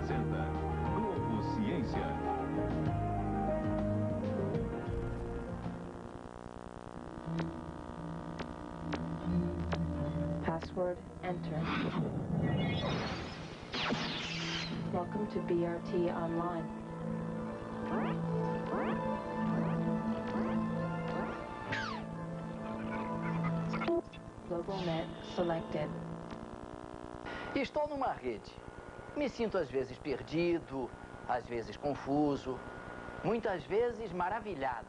apresenta Globo Ciência. Password enter. Welcome to BRT Online. Global Net selected. Estou numa rede. Me sinto às vezes perdido, às vezes confuso, muitas vezes maravilhado.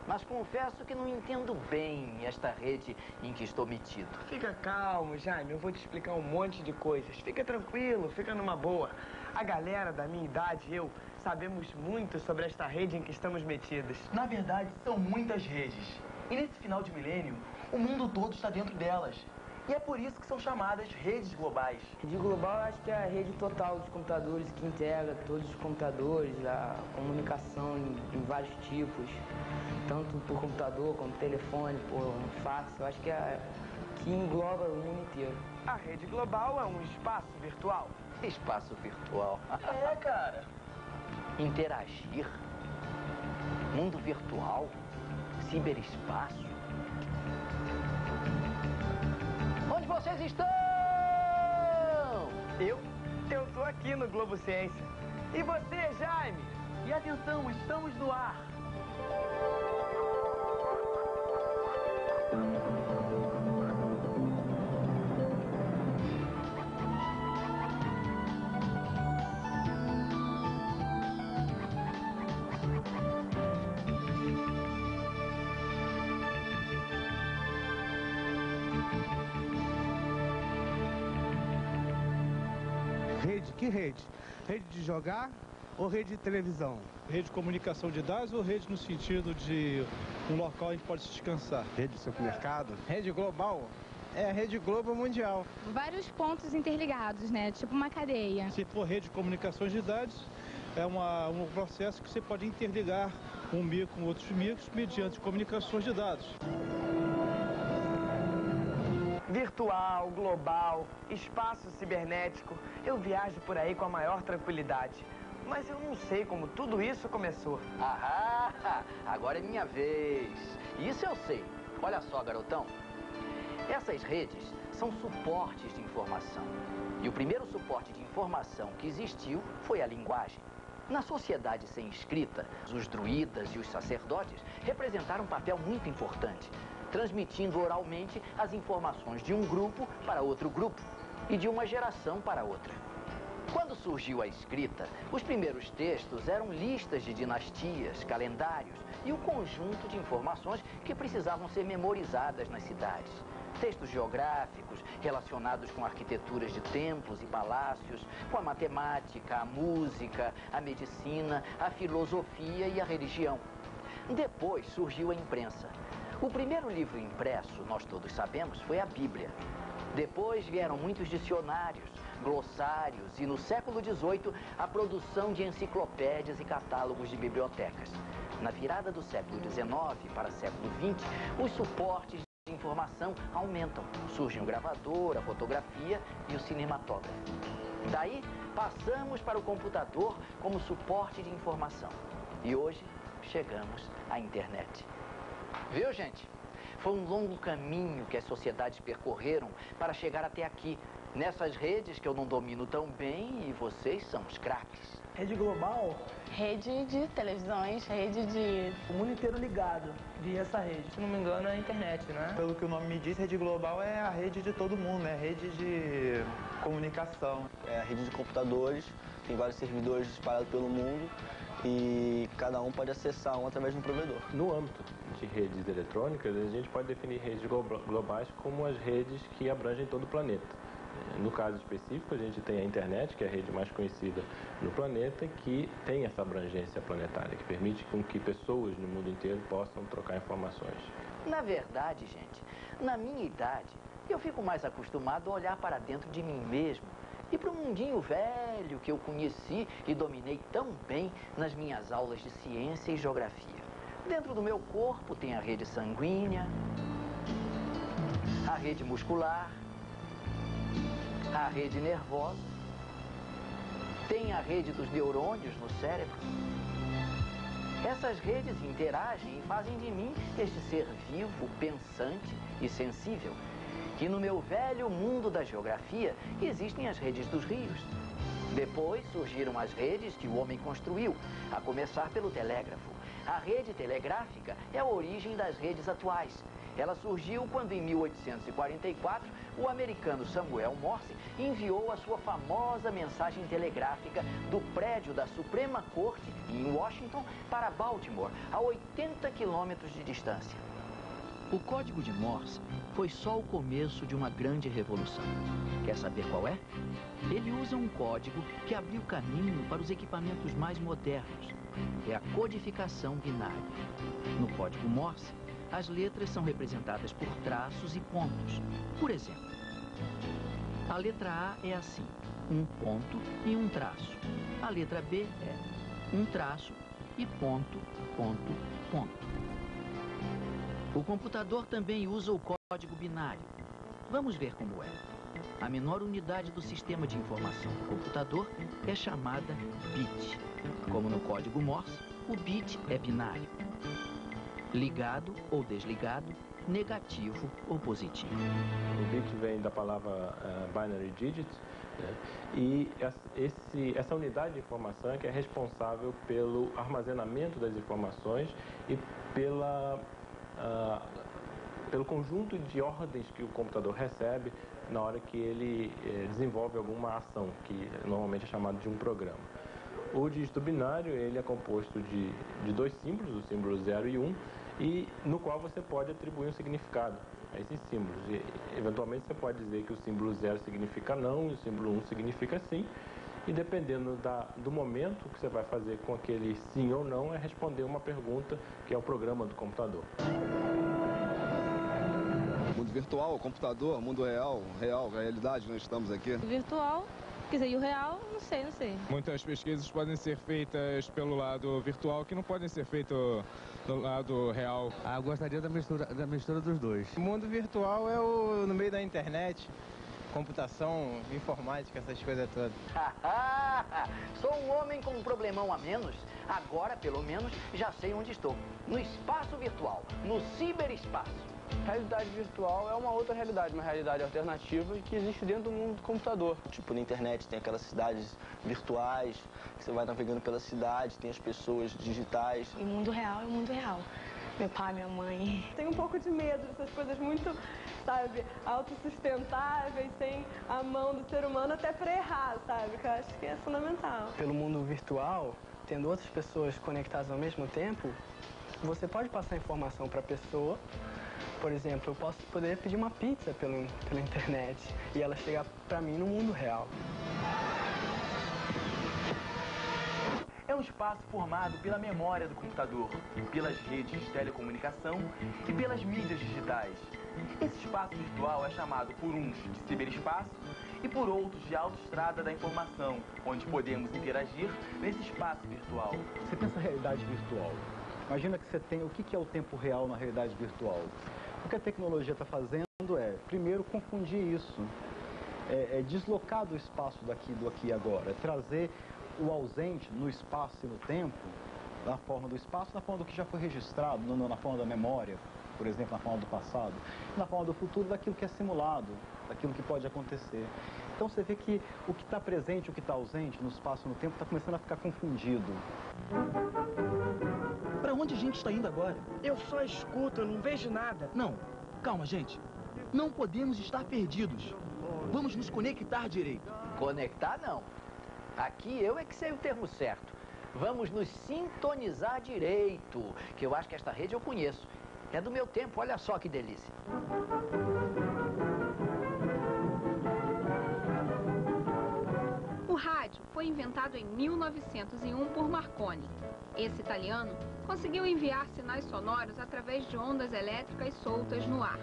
Mas confesso que não entendo bem esta rede em que estou metido. Fica calmo, Jaime. Eu vou te explicar um monte de coisas. Fica tranquilo, fica numa boa. A galera da minha idade e eu sabemos muito sobre esta rede em que estamos metidos. Na verdade, são muitas redes. E nesse final de milênio, o mundo todo está dentro delas. E é por isso que são chamadas redes globais. Rede global, eu acho que é a rede total dos computadores que integra todos os computadores, a comunicação em vários tipos, tanto por computador, como telefone, por fax. Eu acho que que engloba o mundo inteiro. A rede global é um espaço virtual. Espaço virtual. É, cara. Interagir. Mundo virtual. Ciberespaço. Onde vocês estão? Eu tô aqui no Globo Ciência. E você, Jaime? E atenção, estamos no ar. Rede? Que rede? Rede de jogar ou rede de televisão? Rede de comunicação de dados ou rede no sentido de um local onde pode se descansar? Rede de supermercado? Rede global? É a rede Globo Mundial. Vários pontos interligados, né? Tipo uma cadeia. Se for rede de comunicações de dados, é um processo que você pode interligar um micro com outros micros mediante comunicações de dados. Virtual, global, espaço cibernético. Eu viajo por aí com a maior tranquilidade. Mas eu não sei como tudo isso começou. Ahá! Agora é minha vez. Isso eu sei. Olha só, garotão. Essas redes são suportes de informação. E o primeiro suporte de informação que existiu foi a linguagem. Na sociedade sem escrita, os druidas e os sacerdotes representaram um papel muito importante, transmitindo oralmente as informações de um grupo para outro grupo e de uma geração para outra. Quando surgiu a escrita, os primeiros textos eram listas de dinastias, calendários e um conjunto de informações que precisavam ser memorizadas nas cidades. Textos geográficos relacionados com arquiteturas de templos e palácios, com a matemática, a música, a medicina, a filosofia e a religião. Depois surgiu a imprensa. O primeiro livro impresso, nós todos sabemos, foi a Bíblia. Depois vieram muitos dicionários, glossários e, no século XVIII, a produção de enciclopédias e catálogos de bibliotecas. Na virada do século XIX para o século XX, os suportes de informação aumentam. Surgem o gravador, a fotografia e o cinematógrafo. Daí, passamos para o computador como suporte de informação. E hoje, chegamos à internet. Viu, gente? Foi um longo caminho que as sociedades percorreram para chegar até aqui, nessas redes que eu não domino tão bem e vocês são os craques. Rede global? Rede de televisões, rede de... O mundo inteiro ligado via essa rede. Se não me engano, é a internet, né? Pelo que o nome me diz, rede global é a rede de todo mundo, né? Rede de comunicação. É a rede de computadores, tem vários servidores espalhados pelo mundo e cada um pode acessar um através de um provedor. No âmbito de redes eletrônicas, a gente pode definir redes globais como as redes que abrangem todo o planeta. No caso específico, a gente tem a internet, que é a rede mais conhecida no planeta, que tem essa abrangência planetária, que permite com que pessoas no mundo inteiro possam trocar informações. Na verdade, gente, na minha idade, eu fico mais acostumado a olhar para dentro de mim mesmo e para o mundinho velho que eu conheci e dominei tão bem nas minhas aulas de ciência e geografia. Dentro do meu corpo tem a rede sanguínea, a rede muscular, a rede nervosa, Tem a rede dos neurônios no cérebro. Essas redes interagem e fazem de mim este ser vivo, pensante e sensível. E no meu velho mundo da geografia existem as redes dos rios. Depois surgiram as redes que o homem construiu, a começar pelo telégrafo. A rede telegráfica é a origem das redes atuais. Ela surgiu quando, em 1844, o americano Samuel Morse enviou a sua famosa mensagem telegráfica do prédio da Suprema Corte, em Washington, para Baltimore, a 80 quilômetros de distância. O código de Morse foi só o começo de uma grande revolução. Quer saber qual é? Ele usa um código que abriu caminho para os equipamentos mais modernos. É a codificação binária. No código Morse, as letras são representadas por traços e pontos. Por exemplo, a letra A é assim, um ponto e um traço. A letra B é um traço e ponto, ponto, ponto. O computador também usa o código binário. Vamos ver como é. A menor unidade do sistema de informação do computador é chamada bit. Como no código Morse, o bit é binário. Ligado ou desligado, negativo ou positivo. O bit vem da palavra binary digit, né? E essa unidade de informação é que é responsável pelo armazenamento das informações e pelo conjunto de ordens que o computador recebe na hora que ele desenvolve alguma ação, que normalmente é chamado de um programa. O dígito binário, ele é composto de dois símbolos, o símbolo 0 e 1, e no qual você pode atribuir um significado a esses símbolos. E, eventualmente você pode dizer que o símbolo 0 significa não e o símbolo 1 significa sim, e dependendo do momento que você vai fazer com aquele sim ou não, é responder uma pergunta que é o programa do computador. Mundo virtual, computador, mundo real, realidade, nós estamos aqui. Virtual, quer dizer, e o real, não sei. Muitas pesquisas podem ser feitas pelo lado virtual que não podem ser feitas do lado real. Eu gostaria da mistura dos dois. O mundo virtual é no meio da internet. Computação, informática, essas coisas todas. Sou um homem com um problemão a menos. Agora, pelo menos, já sei onde estou. No espaço virtual, no ciberespaço. Realidade virtual é uma outra realidade, uma realidade alternativa que existe dentro do mundo do computador. Tipo, na internet tem aquelas cidades virtuais, que você vai navegando pela cidade, tem as pessoas digitais. E o mundo real é o mundo real. Meu pai, minha mãe. Tenho um pouco de medo dessas coisas muito, sabe, autossustentáveis, sem a mão do ser humano até para errar, sabe? Que eu acho que é fundamental. Pelo mundo virtual, tendo outras pessoas conectadas ao mesmo tempo, você pode passar informação para a pessoa. Por exemplo, eu poderia pedir uma pizza pela internet e ela chegar para mim no mundo real. É um espaço formado pela memória do computador, pelas redes de telecomunicação e pelas mídias digitais. Esse espaço virtual é chamado por uns de ciberespaço e por outros de autoestrada da informação, onde podemos interagir nesse espaço virtual. Você pensa em realidade virtual. Imagina que você tem... O que é o tempo real na realidade virtual? O que a tecnologia está fazendo é, primeiro, confundir isso. Deslocar do espaço do aqui e agora. Trazer o ausente no espaço e no tempo, na forma do espaço, na forma do que já foi registrado, na forma da memória, por exemplo, na forma do passado, na forma do futuro, daquilo que é simulado, daquilo que pode acontecer. Então você vê que o que está presente, o que está ausente no espaço e no tempo está começando a ficar confundido. Para onde a gente está indo agora? Eu só escuto, eu não vejo nada. Não, calma, gente. Não podemos estar perdidos. Vamos nos conectar direito. Conectar, não. Aqui eu é que sei o termo certo. Vamos nos sintonizar direito, que eu acho que esta rede eu conheço. É do meu tempo, olha só que delícia. O rádio foi inventado em 1901 por Marconi. Esse italiano conseguiu enviar sinais sonoros através de ondas elétricas soltas no ar.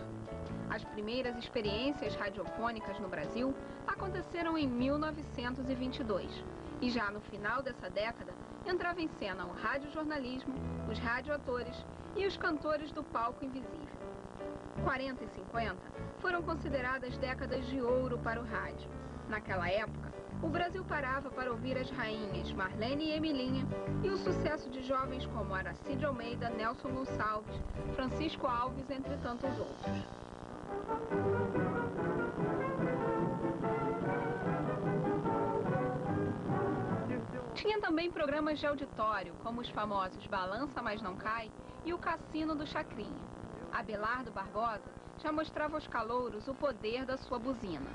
As primeiras experiências radiofônicas no Brasil aconteceram em 1922. E já no final dessa década, entrava em cena o radiojornalismo, os radioatores e os cantores do palco invisível. 40 e 50 foram consideradas décadas de ouro para o rádio. Naquela época, o Brasil parava para ouvir as rainhas Marlene e Emilinha e o sucesso de jovens como Aracide Almeida, Nelson Gonçalves, Francisco Alves, entre tantos outros. Tinha também programas de auditório, como os famosos Balança Mas Não Cai e o Cassino do Chacrinha. Abelardo Barbosa já mostrava aos calouros o poder da sua buzina.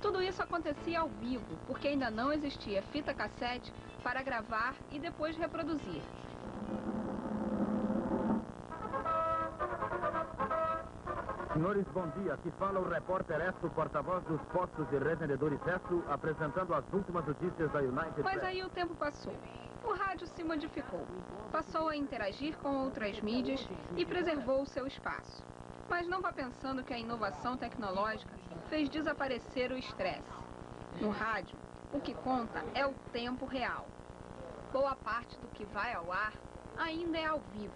Tudo isso acontecia ao vivo, porque ainda não existia fita cassete para gravar e depois reproduzir. Senhores, bom dia. Aqui fala o repórter Esso, porta-voz dos postos de revendedores Esso, apresentando as últimas notícias da United. Mas aí o tempo passou. O rádio se modificou. Passou a interagir com outras mídias e preservou o seu espaço. Mas não vá pensando que a inovação tecnológica fez desaparecer o estresse. No rádio, o que conta é o tempo real. Boa parte do que vai ao ar ainda é ao vivo.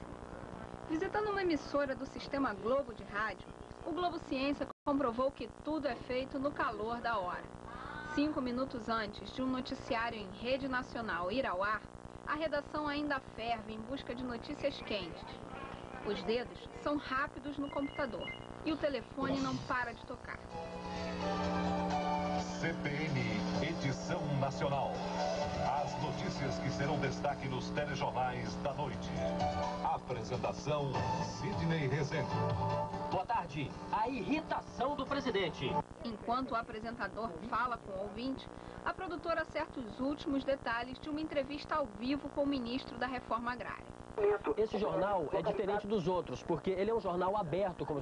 Visitando uma emissora do Sistema Globo de Rádio, o Globo Ciência comprovou que tudo é feito no calor da hora. 5 minutos antes de um noticiário em rede nacional ir ao ar, a redação ainda ferve em busca de notícias quentes. Os dedos são rápidos no computador e o telefone não para de tocar. CBN, edição nacional. As notícias que serão destaque nos telejornais da noite. Apresentação, Sidney Rezende. Boa tarde. A irritação do presidente. Enquanto o apresentador fala com o ouvinte, a produtora acerta os últimos detalhes de uma entrevista ao vivo com o ministro da Reforma Agrária. Esse jornal é diferente dos outros, porque ele é um jornal aberto, como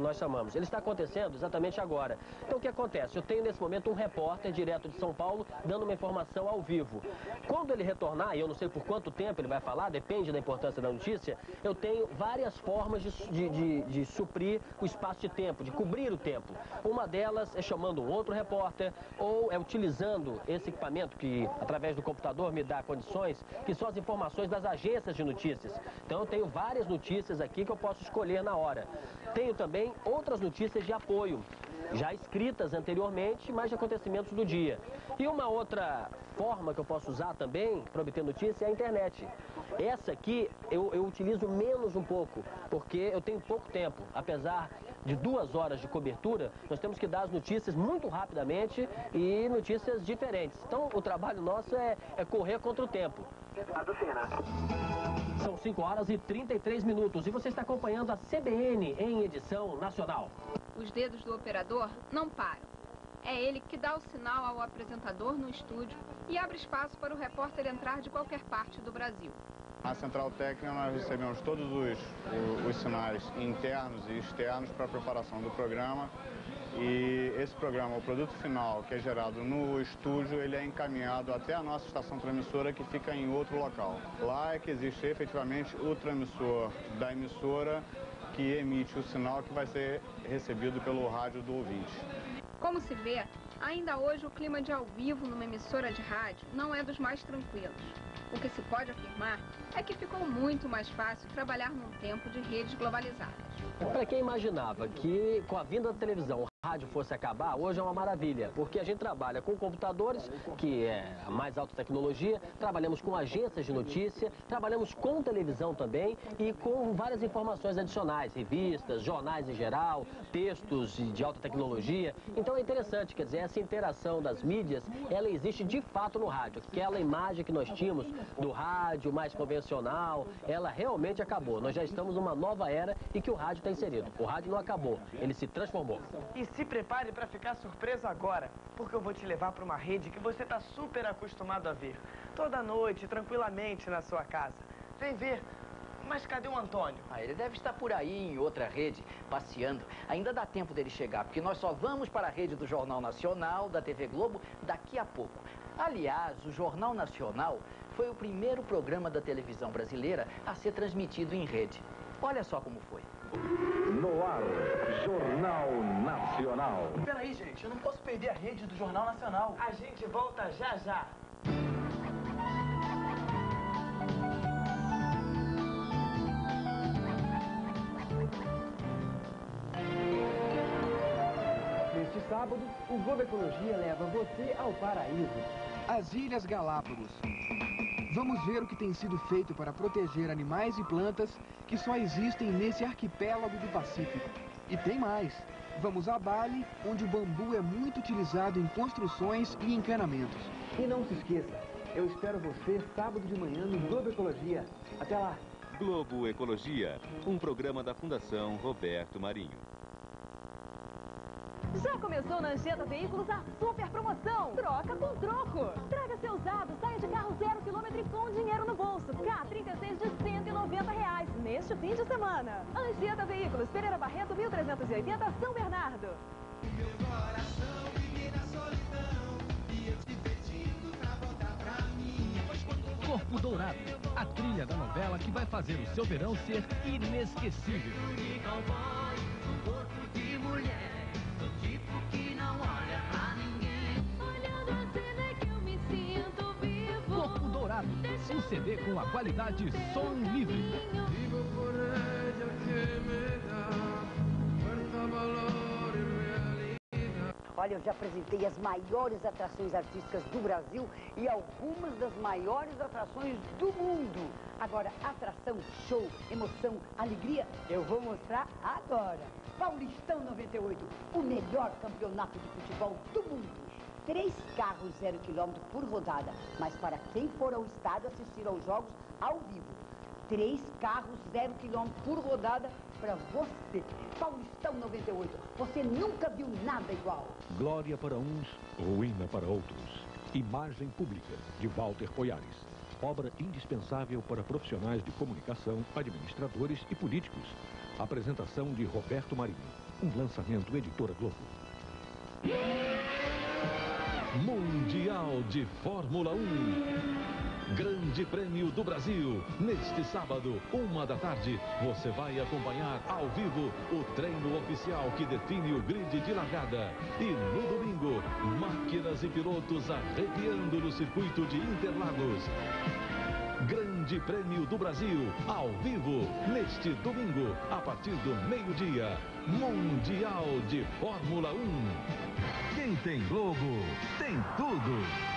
nós chamamos. Ele está acontecendo exatamente agora. Então o que acontece? Eu tenho nesse momento um repórter direto de São Paulo dando uma informação ao vivo. Quando ele retornar, e eu não sei por quanto tempo ele vai falar, depende da importância da notícia, eu tenho várias formas de suprir o espaço de tempo, de cobrir o tempo. Uma delas é chamando um outro repórter ou é utilizando esse equipamento que, através do computador, me dá condições, que são as informações das agências de notícias. Então eu tenho várias notícias aqui que eu posso escolher na hora. Tenho também outras notícias de apoio, já escritas anteriormente, mas de acontecimentos do dia. E uma outra forma que eu posso usar também para obter notícia é a internet. Essa aqui eu utilizo menos um pouco, porque eu tenho pouco tempo. Apesar de 2 horas de cobertura, nós temos que dar as notícias muito rapidamente e notícias diferentes. Então o trabalho nosso é correr contra o tempo. São 5 horas e 33 minutos e você está acompanhando a CBN em edição nacional. Os dedos do operador não param. É ele que dá o sinal ao apresentador no estúdio e abre espaço para o repórter entrar de qualquer parte do Brasil. Na Central Técnica nós recebemos todos os sinais internos e externos para a preparação do programa. E esse programa, o produto final que é gerado no estúdio, ele é encaminhado até a nossa estação transmissora que fica em outro local. Lá é que existe efetivamente o transmissor da emissora que emite o sinal que vai ser recebido pelo rádio do ouvinte. Como se vê, ainda hoje o clima de ao vivo numa emissora de rádio não é dos mais tranquilos. O que se pode afirmar é que ficou muito mais fácil trabalhar num tempo de redes globalizadas. Para quem imaginava que com a vinda da televisão a rádio fosse acabar, hoje é uma maravilha, porque a gente trabalha com computadores, que é a mais alta tecnologia, trabalhamos com agências de notícia, trabalhamos com televisão também e com várias informações adicionais, revistas, jornais em geral, textos de alta tecnologia. Então é interessante, quer dizer, essa interação das mídias, ela existe de fato no rádio. Aquela imagem que nós tínhamos do rádio mais convencional, ela realmente acabou. Nós já estamos numa nova era e que o rádio está inserido. O rádio não acabou, ele se transformou. E se prepare para ficar surpreso agora, porque eu vou te levar para uma rede que você está super acostumado a ver. Toda noite, tranquilamente na sua casa. Vem ver. Mas cadê o Antônio? Ele deve estar por aí em outra rede, passeando. Ainda dá tempo dele chegar, porque nós só vamos para a rede do Jornal Nacional, da TV Globo, daqui a pouco. Aliás, o Jornal Nacional foi o primeiro programa da televisão brasileira a ser transmitido em rede. Olha só como foi. No ar, Jornal Nacional. Peraí, gente, eu não posso perder a rede do Jornal Nacional. A gente volta já já. Neste sábado, sábado, o Globo Ecologia leva você ao paraíso. As Ilhas Galápagos. Vamos ver o que tem sido feito para proteger animais e plantas que só existem nesse arquipélago do Pacífico. E tem mais. Vamos a Bali, onde o bambu é muito utilizado em construções e encanamentos. E não se esqueça, eu espero você sábado de manhã no Globo Ecologia. Até lá. Globo Ecologia, um programa da Fundação Roberto Marinho. Já começou na Anchieta Veículos a super promoção. Troca com troco. Traga seu usado, saia de carro 0 km com dinheiro no bolso. K36 de R$190 neste fim de semana. Anchieta Veículos, Pereira Barreto, 1380, São Bernardo. Meu coração vive na solidão e eu te pedindo pra voltar pra mim. Corpo Dourado, a trilha da novela que vai fazer o seu verão ser inesquecível. Corpo de mulher. Tipo que não olha pra ninguém. Olhando a cena é que eu me sinto vivo. Corpo Dourado, um CD com a qualidade som livre. Vivo por ella que me dá fuerza, valor e realidade. Olha, eu já apresentei as maiores atrações artísticas do Brasil e algumas das maiores atrações do mundo. Agora, atração, show, emoção, alegria, eu vou mostrar agora. Paulistão 98, o melhor campeonato de futebol do mundo. 3 carros 0 km por rodada, mas para quem for ao estádio assistir aos jogos ao vivo. 3 carros 0 km por rodada para você. Paulistão 98, você nunca viu nada igual. Glória para uns, ruína para outros. Imagem Pública, de Walter Poiares. Obra indispensável para profissionais de comunicação, administradores e políticos. Apresentação de Roberto Marinho. Um lançamento Editora Globo. Mundial de Fórmula 1. Grande Prêmio do Brasil. Neste sábado, 13h, você vai acompanhar ao vivo o treino oficial que define o grid de largada. E no domingo, máquinas e pilotos arrepiando no circuito de Interlagos. Grande Prêmio do Brasil, ao vivo, neste domingo, a partir do meio-dia. Mundial de Fórmula 1. Quem tem Globo, tem tudo.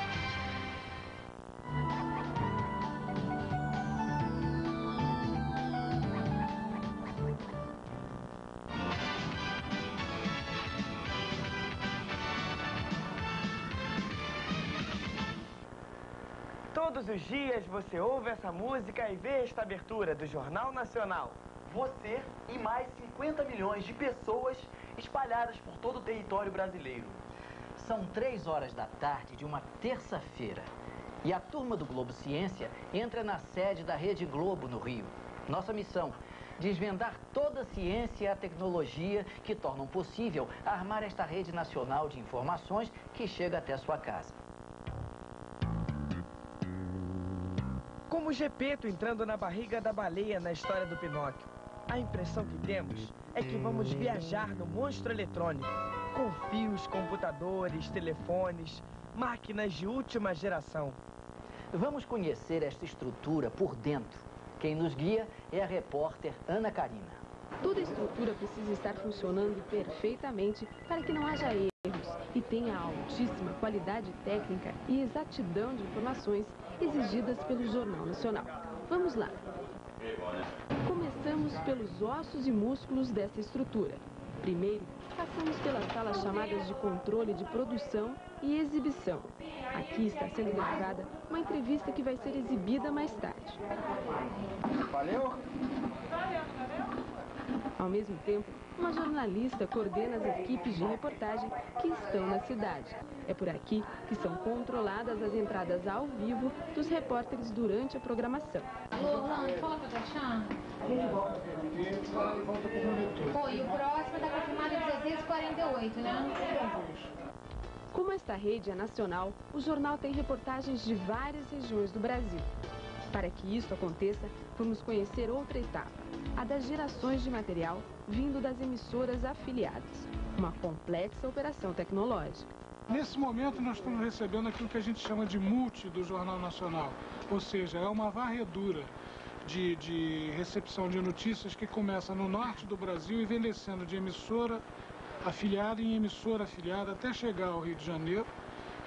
Todos os dias você ouve essa música e vê esta abertura do Jornal Nacional. Você e mais 50 milhões de pessoas espalhadas por todo o território brasileiro. São 3 horas da tarde de uma terça-feira. E a turma do Globo Ciência entra na sede da Rede Globo, no Rio. Nossa missão, desvendar toda a ciência e a tecnologia que tornam possível armar esta rede nacional de informações que chega até sua casa. Como o Gepeto entrando na barriga da baleia na história do Pinóquio. A impressão que temos é que vamos viajar no monstro eletrônico, com fios, computadores, telefones, máquinas de última geração. Vamos conhecer esta estrutura por dentro. Quem nos guia é a repórter Ana Karina. Toda a estrutura precisa estar funcionando perfeitamente para que não haja erros e tenha a altíssima qualidade técnica e exatidão de informações exigidas pelo Jornal Nacional. Vamos lá. Começamos pelos ossos e músculos dessa estrutura. Primeiro, passamos pelas salas chamadas de controle de produção e exibição. Aqui está sendo gravada uma entrevista que vai ser exibida mais tarde. Valeu! Ao mesmo tempo, uma jornalista coordena as equipes de reportagem que estão na cidade. É por aqui que são controladas as entradas ao vivo dos repórteres durante a programação. Alô, Orlando, fala pra Tachã. Pô, e o próximo tá confirmado em 16h48, né? Como esta rede é nacional, o jornal tem reportagens de várias regiões do Brasil. Para que isso aconteça, vamos conhecer outra etapa, a das gerações de material vindo das emissoras afiliadas. Uma complexa operação tecnológica. Nesse momento, nós estamos recebendo aquilo que a gente chama de multi do Jornal Nacional. Ou seja, é uma varredura de recepção de notícias que começa no norte do Brasil e vem descendo de emissora afiliada em emissora afiliada até chegar ao Rio de Janeiro,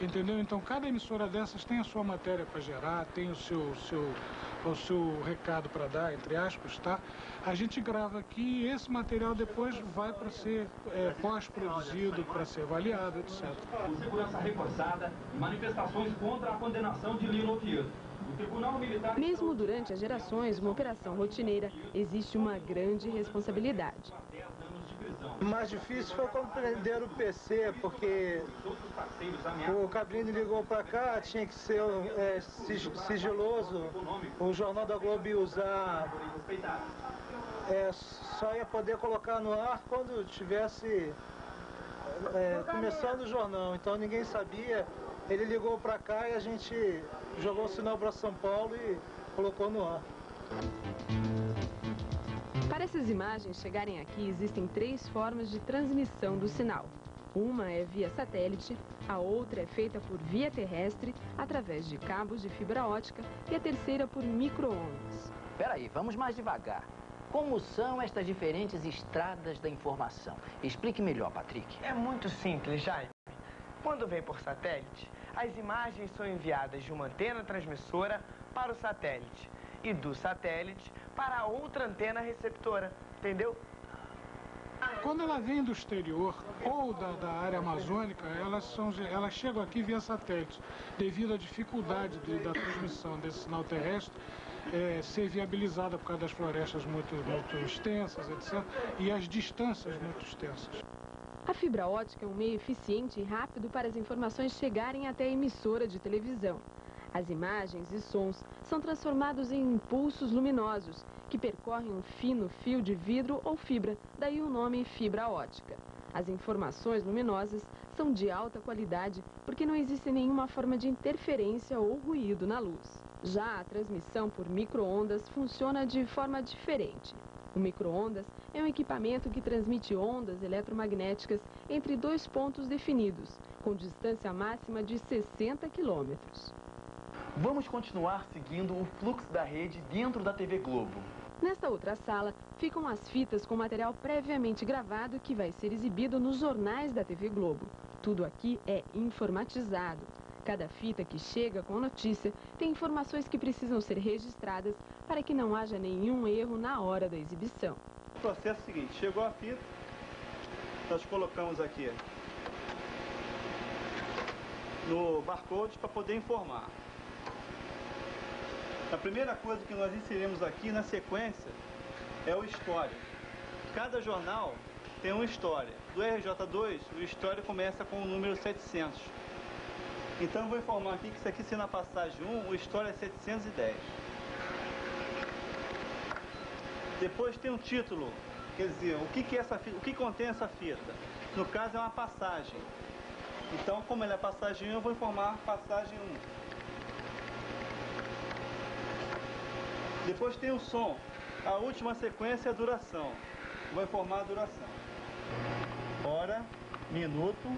entendeu? Então cada emissora dessas tem a sua matéria para gerar, tem o seu recado para dar, entre aspas, tá? A gente grava aqui e esse material depois vai para ser pós-produzido, para ser avaliado, etc. Segurança reforçada e manifestações contra a condenação de Lino Oviedo. Mesmo durante as gerações, uma operação rotineira, existe uma grande responsabilidade. O mais difícil foi compreender o PC, porque o Cabrini ligou para cá, tinha que ser sigiloso, o Jornal da Globo ia usar, só ia poder colocar no ar quando estivesse começando o jornal, então ninguém sabia. Ele ligou para cá e a gente jogou o sinal para São Paulo e colocou no ar. Para essas imagens chegarem aqui, existem 3 formas de transmissão do sinal. Uma é via satélite, a outra é feita por via terrestre, através de cabos de fibra ótica, e a terceira por micro-ondas. Peraí, vamos mais devagar. Como são estas diferentes estradas da informação? Explique melhor, Patrick. É muito simples, Jaime. Quando vem por satélite, as imagens são enviadas de uma antena transmissora para o satélite e do satélite para outra antena receptora, entendeu? Quando ela vem do exterior ou da área amazônica, elas chegam aqui via satélite, devido à dificuldade da transmissão desse sinal terrestre ser viabilizada por causa das florestas muito extensas, etc., e as distâncias muito extensas. A fibra ótica é um meio eficiente e rápido para as informações chegarem até a emissora de televisão. As imagens e sons são transformados em impulsos luminosos, que percorrem um fino fio de vidro ou fibra, daí o nome fibra ótica. As informações luminosas são de alta qualidade porque não existe nenhuma forma de interferência ou ruído na luz. Já a transmissão por micro-ondas funciona de forma diferente. O micro-ondas é um equipamento que transmite ondas eletromagnéticas entre 2 pontos definidos, com distância máxima de 60 quilômetros. Vamos continuar seguindo o fluxo da rede dentro da TV Globo. Nesta outra sala, ficam as fitas com material previamente gravado que vai ser exibido nos jornais da TV Globo. Tudo aqui é informatizado. Cada fita que chega com a notícia tem informações que precisam ser registradas para que não haja nenhum erro na hora da exibição. O processo é o seguinte, chegou a fita, nós colocamos aqui no barcode para poder informar. A primeira coisa que nós inserimos aqui na sequência é o história. Cada jornal tem uma história. Do RJ2, o história começa com o número 700. Então eu vou informar aqui que isso aqui, se na passagem 1, o história é 710. Depois tem um título, quer dizer, o que é essa fita, o que contém essa fita. No caso é uma passagem. Então, como ela é passagem 1, eu vou informar passagem 1. Depois tem o som. A última sequência é a duração. Vou informar a duração. Hora, minuto,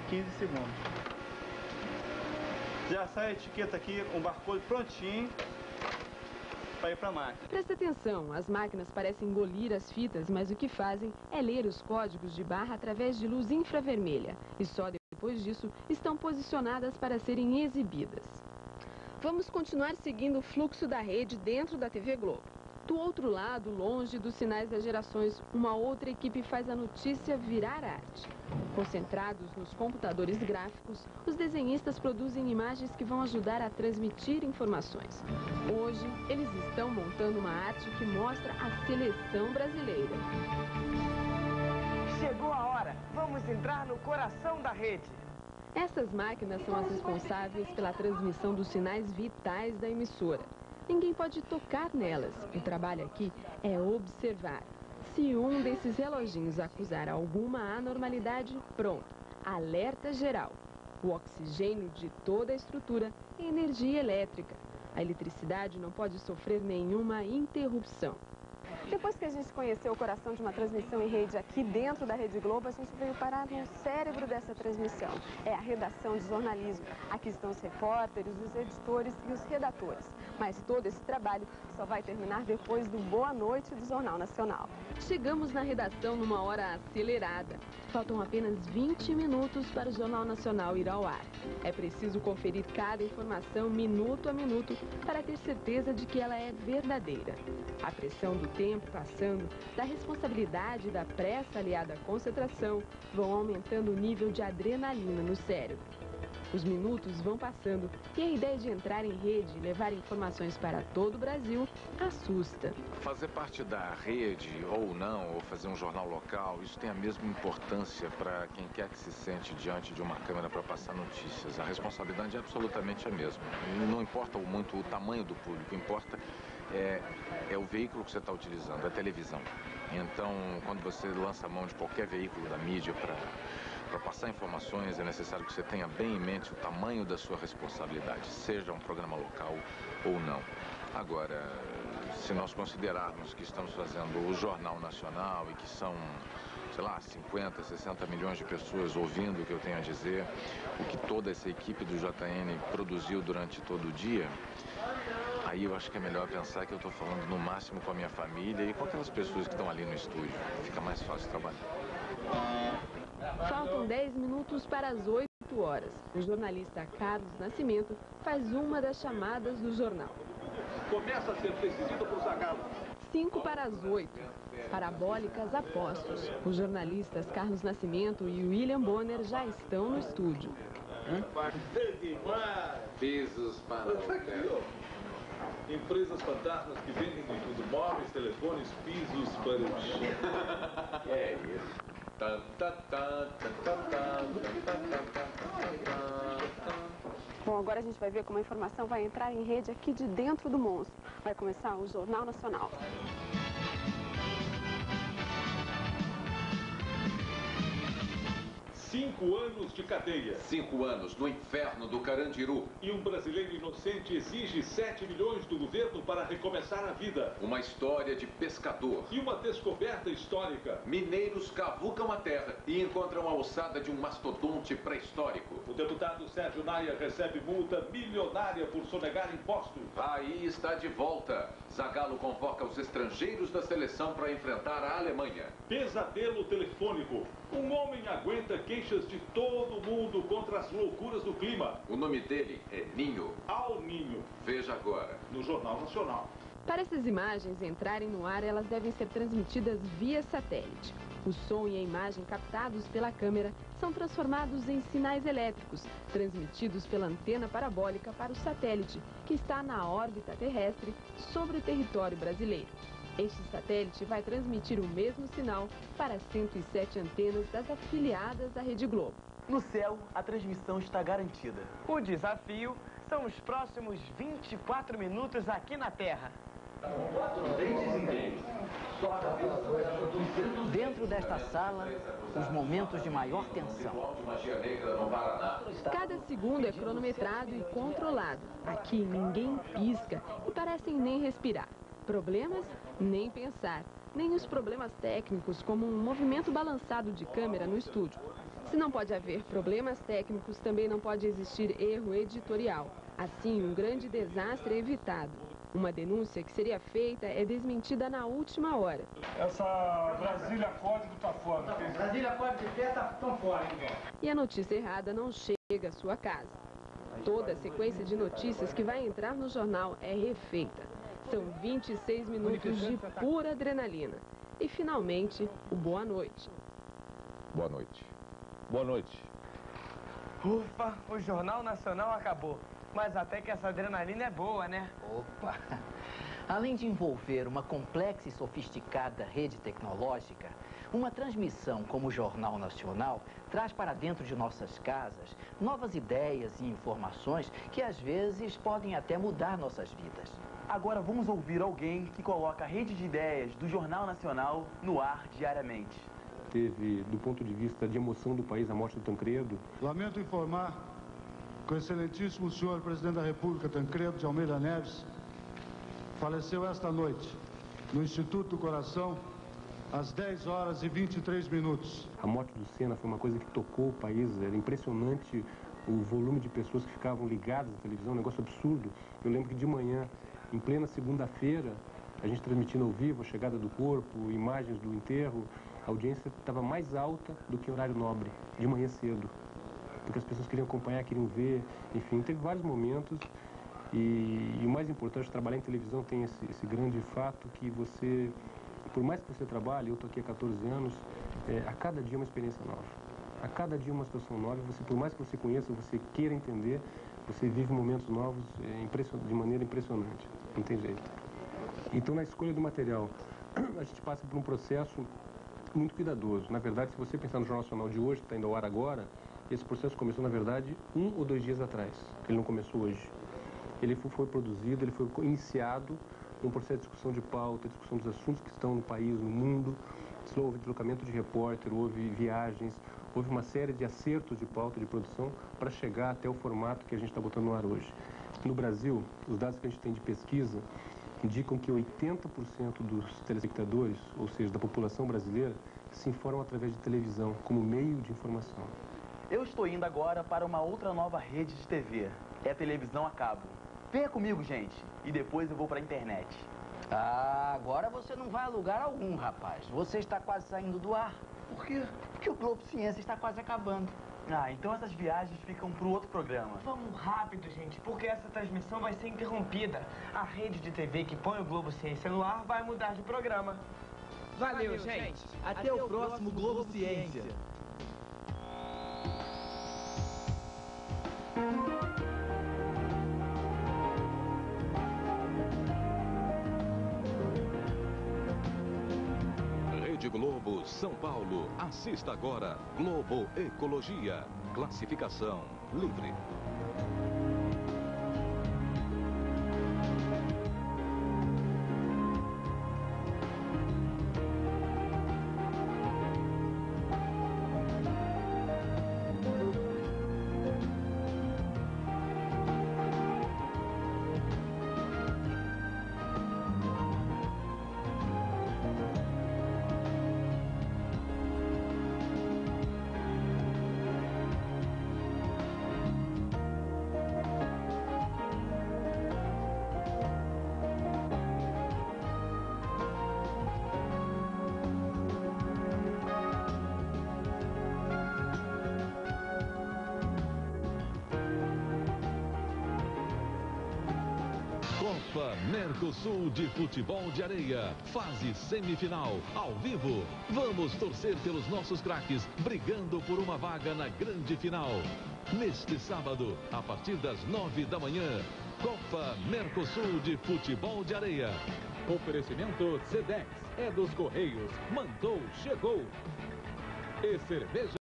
15 segundos. Já sai a etiqueta aqui, um barcode prontinho para ir para a máquina. Presta atenção, as máquinas parecem engolir as fitas, mas o que fazem é ler os códigos de barra através de luz infravermelha. E só depois disso estão posicionadas para serem exibidas. Vamos continuar seguindo o fluxo da rede dentro da TV Globo. Do outro lado, longe dos sinais das gerações, uma outra equipe faz a notícia virar arte. Concentrados nos computadores gráficos, os desenhistas produzem imagens que vão ajudar a transmitir informações. Hoje, eles estão montando uma arte que mostra a seleção brasileira. Chegou a hora! Vamos entrar no coração da rede! Essas máquinas são as responsáveis pela transmissão dos sinais vitais da emissora. Ninguém pode tocar nelas. O trabalho aqui é observar. Se um desses reloginhos acusar alguma anormalidade, pronto, alerta geral. O oxigênio de toda a estrutura é energia elétrica. A eletricidade não pode sofrer nenhuma interrupção. Depois que a gente conheceu o coração de uma transmissão em rede aqui dentro da Rede Globo, a gente veio parar no cérebro dessa transmissão. É a redação de jornalismo. Aqui estão os repórteres, os editores e os redatores. Mas todo esse trabalho só vai terminar depois do Boa Noite do Jornal Nacional. Chegamos na redação numa hora acelerada. Faltam apenas 20 minutos para o Jornal Nacional ir ao ar. É preciso conferir cada informação minuto a minuto para ter certeza de que ela é verdadeira. A pressão do tempo passando, da responsabilidade e da pressa aliada à concentração vão aumentando o nível de adrenalina no cérebro. Os minutos vão passando e a ideia de entrar em rede e levar informações para todo o Brasil assusta. Fazer parte da rede ou não, ou fazer um jornal local, isso tem a mesma importância para quem quer que se sente diante de uma câmera para passar notícias. A responsabilidade é absolutamente a mesma. Não importa muito o tamanho do público, importa é o veículo que você está utilizando, a televisão. Então, quando você lança a mão de qualquer veículo da mídia para passar informações, é necessário que você tenha bem em mente o tamanho da sua responsabilidade, seja um programa local ou não. Agora, se nós considerarmos que estamos fazendo o Jornal Nacional e que são, sei lá, 50, 60 milhões de pessoas ouvindo o que eu tenho a dizer, o que toda essa equipe do JN produziu durante todo o dia, aí eu acho que é melhor pensar que eu estou falando no máximo com a minha família e com aquelas pessoas que estão ali no estúdio. Fica mais fácil trabalhar. Faltam 10 minutos para as 8 horas. O jornalista Carlos Nascimento faz uma das chamadas do jornal. Começa a ser decidido por Zagallo. 5 para as 8. Parabólicas apostos. Os jornalistas Carlos Nascimento e William Bonner já estão no estúdio. Pisos para o hotel. Empresas fantasmas que vendem de tudo, móveis, telefones, pisos para o chão. É isso. Bom, agora a gente vai ver como a informação vai entrar em rede aqui de dentro do monstro. Vai começar o Jornal Nacional. 5 anos de cadeia. 5 anos no inferno do Carandiru. E um brasileiro inocente exige 7 milhões do governo para recomeçar a vida. Uma história de pescador. E uma descoberta histórica. Mineiros cavucam a terra e encontram a ossada de um mastodonte pré-histórico. O deputado Sérgio Naia recebe multa milionária por sonegar impostos. Aí está de volta. Zagallo convoca os estrangeiros da seleção para enfrentar a Alemanha. Pesadelo telefônico. Um homem aguenta queixas de todo mundo contra as loucuras do clima. O nome dele é Ninho. Ao Ninho. Veja agora. No Jornal Nacional. Para essas imagens entrarem no ar, elas devem ser transmitidas via satélite. O som e a imagem captados pela câmera são transformados em sinais elétricos, transmitidos pela antena parabólica para o satélite, que está na órbita terrestre sobre o território brasileiro. Este satélite vai transmitir o mesmo sinal para 107 antenas das afiliadas à Rede Globo. No céu, a transmissão está garantida. O desafio são os próximos 24 minutos aqui na Terra. Dentro desta sala, os momentos de maior tensão. Cada segundo é cronometrado e controlado. Aqui ninguém pisca e parecem nem respirar. Problemas? Nem pensar. Nem os problemas técnicos, como um movimento balançado de câmera no estúdio. Se não pode haver problemas técnicos, também não pode existir erro editorial. Assim, um grande desastre é evitado. Uma denúncia que seria feita é desmentida na última hora. Essa Brasília Código está fora. Brasília Código de pé estão fora, hein? E a notícia errada não chega à sua casa. Toda a sequência de notícias que vai entrar no jornal é refeita. São 26 minutos de pura adrenalina. E, finalmente, o boa noite. Boa noite. Boa noite. Ufa, o Jornal Nacional acabou. Mas até que essa adrenalina é boa, né? Opa! Além de envolver uma complexa e sofisticada rede tecnológica, uma transmissão como o Jornal Nacional traz para dentro de nossas casas novas ideias e informações que às vezes podem até mudar nossas vidas. Agora vamos ouvir alguém que coloca a rede de ideias do Jornal Nacional no ar diariamente. Teve, do ponto de vista de emoção do país, a morte do Tancredo. Lamento informar que o excelentíssimo senhor presidente da República, Tancredo de Almeida Neves, faleceu esta noite, no Instituto do Coração, às 10 horas e 23 minutos. A morte do Senna foi uma coisa que tocou o país, era impressionante o volume de pessoas que ficavam ligadas à televisão, um negócio absurdo. Eu lembro que de manhã, em plena segunda-feira, a gente transmitindo ao vivo a chegada do corpo, imagens do enterro, a audiência estava mais alta do que horário nobre, de manhã cedo. Porque as pessoas queriam acompanhar, queriam ver, enfim, teve vários momentos. E o mais importante, trabalhar em televisão tem esse grande fato que você, por mais que você trabalhe, eu estou aqui há 14 anos, a cada dia é uma experiência nova. A cada dia uma situação nova, você, por mais que você conheça, você queira entender, você vive momentos novos de maneira impressionante, não tem jeito. Então, na escolha do material, a gente passa por um processo muito cuidadoso. Na verdade, se você pensar no Jornal Nacional de hoje, que está indo ao ar agora, esse processo começou, na verdade, 1 ou 2 dias atrás. Ele não começou hoje. Ele foi produzido, ele foi iniciado num processo de discussão de pauta, discussão dos assuntos que estão no país, no mundo. Houve deslocamento de repórter, houve viagens, houve uma série de acertos de pauta, de produção, para chegar até o formato que a gente está botando no ar hoje. No Brasil, os dados que a gente tem de pesquisa indicam que 80% dos telespectadores, ou seja, da população brasileira, se informam através de televisão, como meio de informação. Eu estou indo agora para uma outra nova rede de TV. É a televisão a cabo. Venha comigo, gente, e depois eu vou para a internet. Ah, agora você não vai a lugar algum, rapaz. Você está quase saindo do ar. Por quê? Porque o Globo Ciência está quase acabando. Ah, então essas viagens ficam para o outro programa. Vamos rápido, gente, porque essa transmissão vai ser interrompida. A rede de TV que põe o Globo Ciência no ar vai mudar de programa. Valeu, gente. Até o próximo Globo Ciência. Rede Globo, São Paulo. Assista agora. Globo Ecologia. Classificação livre. Copa Mercosul de Futebol de Areia, fase semifinal, ao vivo. Vamos torcer pelos nossos craques, brigando por uma vaga na grande final. Neste sábado, a partir das 9 da manhã, Copa Mercosul de Futebol de Areia. Oferecimento Sedex, é dos Correios, mandou, chegou. E cerveja